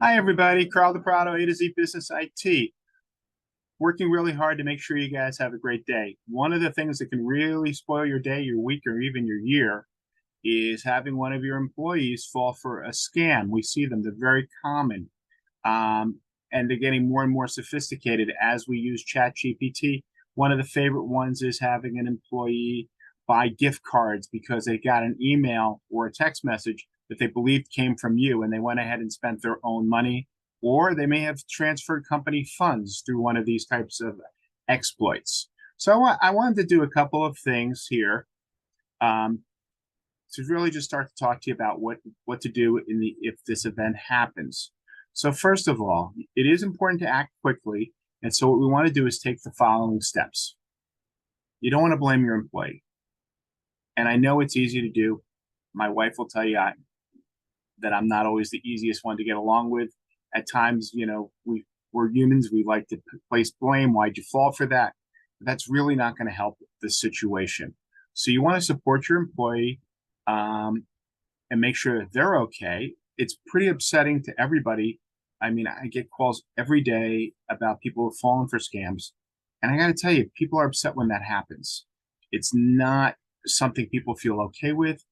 Hi, everybody. Carl DePrado, A to Z Business IT. Working really hard to make sure you guys have a great day. One of the things that can really spoil your day, your week, or even your year is having one of your employees fall for a scam. We see them, they're very common. Um, and they're getting more and more sophisticated as we use ChatGPT. One of the favorite ones is having an employee buy gift cards because they got an email or a text message that they believed came from you, and they went ahead and spent their own money, or they may have transferred company funds through one of these types of exploits. So I wanted to do a couple of things here um, to really just start to talk to you about what to do in the if this event happens. So first of all, it is important to act quickly, and so what we want to do is take the following steps. You don't want to blame your employee, and I know it's easy to do. My wife will tell you that I'm not always the easiest one to get along with. At times, we're humans. We like to place blame. Why'd you fall for that? That's really not going to help the situation. So you want to support your employee and make sure that they're okay. It's pretty upsetting to everybody. I mean, I get calls every day about people who've fallen for scams. And I got to tell you, people are upset when that happens. It's not something people feel okay with.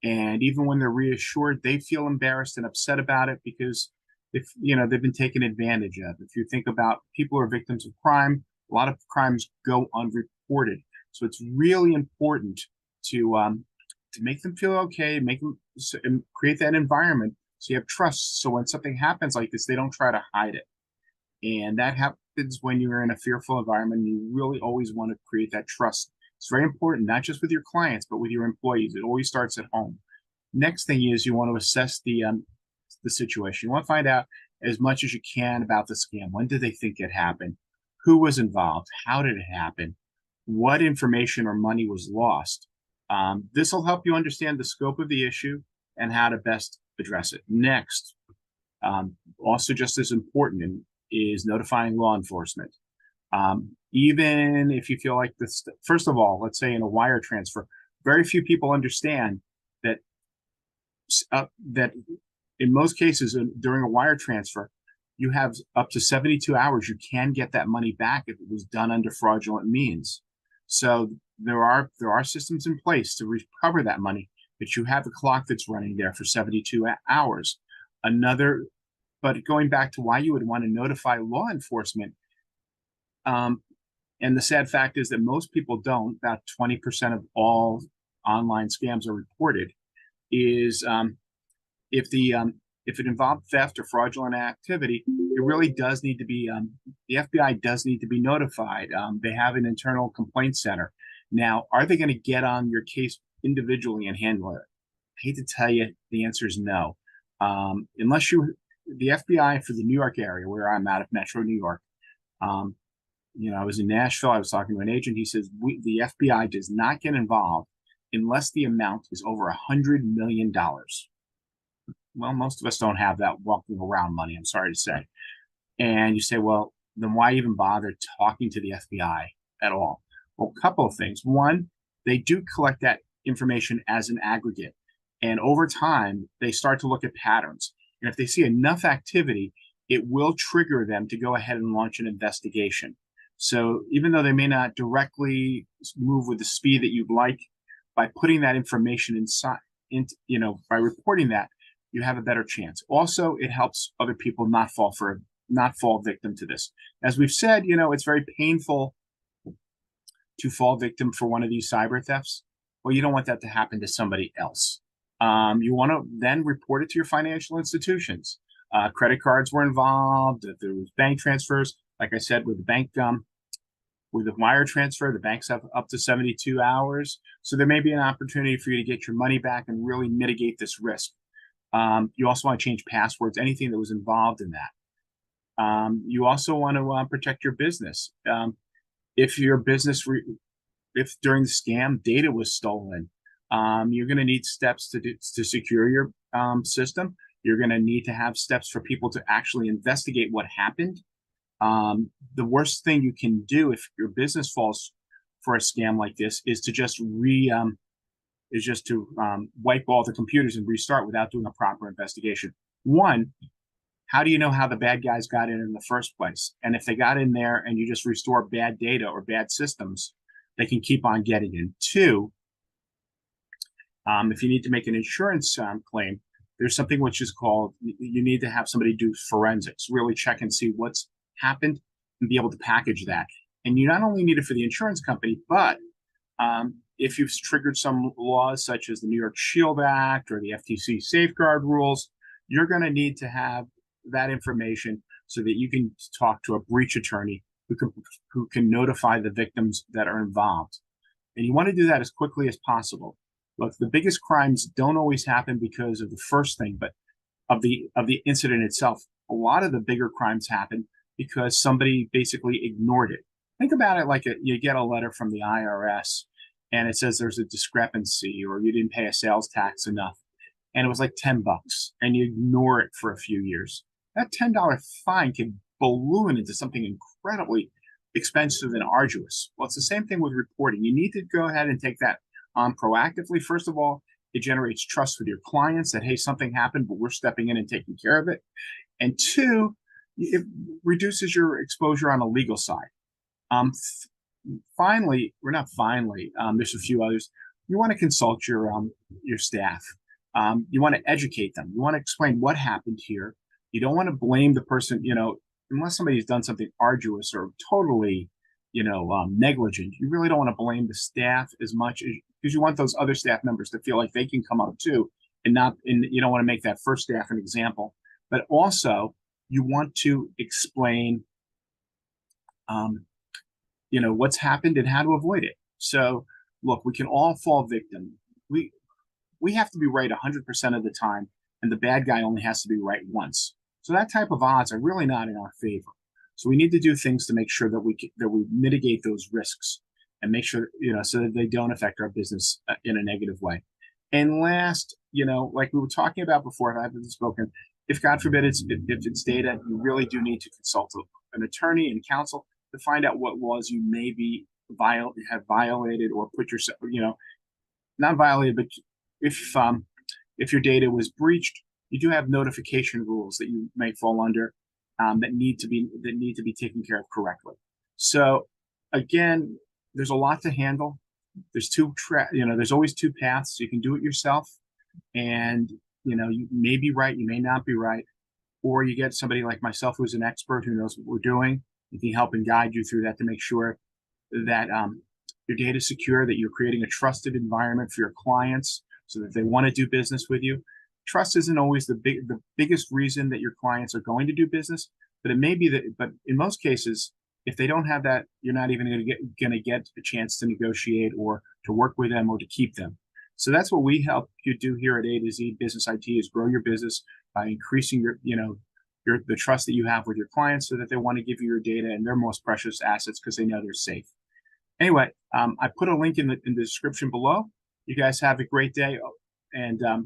And even when they're reassured, they feel embarrassed and upset about it because if they've been taken advantage of. If you think about people who are victims of crime, a lot of crimes go unreported. So it's really important to make them feel okay, make them and create that environment so you have trust. So when something happens like this, they don't try to hide it. And that happens when you're in a fearful environment. You really always want to create that trust. It's very important, not just with your clients, but with your employees. It always starts at home. Next thing is you want to assess the situation. You want to find out as much as you can about the scam. When did they think it happened? Who was involved? How did it happen? What information or money was lost? This will help you understand the scope of the issue and how to best address it. Next, also just as important is notifying law enforcement. Even if you feel like this, first of all, let's say in a wire transfer, very few people understand that that in most cases during a wire transfer, you have up to 72 hours. You can get that money back if it was done under fraudulent means. So there are systems in place to recover that money, but you have a clock that's running there for 72 hours. But going back to why you would want to notify law enforcement, and the sad fact is that most people don't. About 20% of all online scams are reported. Is if it involved theft or fraudulent activity, it really does need to be the FBI does need to be notified. They have an internal complaint center. Now, are they going to get on your case individually and handle it? I hate to tell you, the answer is no. Unless the FBI for the New York area, where I'm out of Metro New York, I was in Nashville. I was talking to an agent. He says the FBI does not get involved unless the amount is over $100 million. Well, most of us don't have that walking around money, I'm sorry to say. And you say, well, then why even bother talking to the FBI at all? Well, a couple of things. One, they do collect that information as an aggregate. And over time, they start to look at patterns. And if they see enough activity, it will trigger them to go ahead and launch an investigation. So even though they may not directly move with the speed that you'd like, by putting that information inside, by reporting that, you have a better chance. Also, it helps other people not fall victim to this. As we've said, it's very painful to fall victim for one of these cyber thefts. Well, you don't want that to happen to somebody else. You want to then report it to your financial institutions. Credit cards were involved. If there was bank transfers, like I said, with the wire transfer, the banks have up to 72 hours. So there may be an opportunity for you to get your money back and really mitigate this risk. You also want to change passwords, anything that was involved in that. You also want to protect your business. If your business, if during the scam data was stolen, you're going to need steps to secure your system. You're going to need to have steps for people to actually investigate what happened. The worst thing you can do if your business falls for a scam like this is to just wipe all the computers and restart without doing a proper investigation. One, How do you know how the bad guys got in the first place? And if they got in there and you just restore bad data or bad systems, they can keep on getting in. Two, if you need to make an insurance claim, there's something which is called, you need to have somebody do forensics, really check and see what's happened and be able to package that. And you not only need it for the insurance company, but if you've triggered some laws such as the New York Shield Act or the FTC safeguard rules, you're going to need to have that information so that you can talk to a breach attorney who can notify the victims that are involved. And you want to do that as quickly as possible. Look, the biggest crimes don't always happen because of the first thing, but of the incident itself. A lot of the bigger crimes happen because somebody basically ignored it. Think about it like you get a letter from the IRS and it says there's a discrepancy or you didn't pay a sales tax enough, and it was like $10, and you ignore it for a few years. That $10 fine can balloon into something incredibly expensive and arduous. Well, it's the same thing with reporting. You need to go ahead and take that on proactively. First of all, it generates trust with your clients that, hey, something happened, but we're stepping in and taking care of it. And two, it reduces your exposure on the legal side. Finally, or not finally, there's a few others. You want to consult your staff. You want to educate them. You want to explain what happened here. You don't want to blame the person, unless somebody's done something arduous or totally, negligent. You really don't want to blame the staff as much because you want those other staff members to feel like they can come up too, and you don't want to make that first staff an example. But also, you want to explain, what's happened and how to avoid it. So, look, we can all fall victim. We have to be right 100% of the time, and the bad guy only has to be right once. So that type of odds are really not in our favor. So we need to do things to make sure that we mitigate those risks and make sure, so that they don't affect our business in a negative way. And last, like we were talking about before, if I haven't spoken, if God forbid if it's data, you really do need to consult an attorney and counsel to find out what laws you may be have violated or put yourself, not violated, but if your data was breached, you do have notification rules that you may fall under that need to be taken care of correctly. So again, there's a lot to handle. There's there's always two paths. You can do it yourself, and you may be right, you may not be right, or you get somebody like myself who's an expert who knows what we're doing. You can help and guide you through that to make sure that your data is secure, that you're creating a trusted environment for your clients so that they want to do business with you. Trust isn't always the biggest reason that your clients are going to do business, but it may be that. But in most cases, if they don't have that, you're not even going to get a chance to negotiate or to work with them or to keep them. So that's what we help you do here at A to Z Business IT, is grow your business by increasing the trust that you have with your clients, so that they want to give you your data and their most precious assets because they know they're safe. Anyway, I put a link in the description below. You guys have a great day, and I'll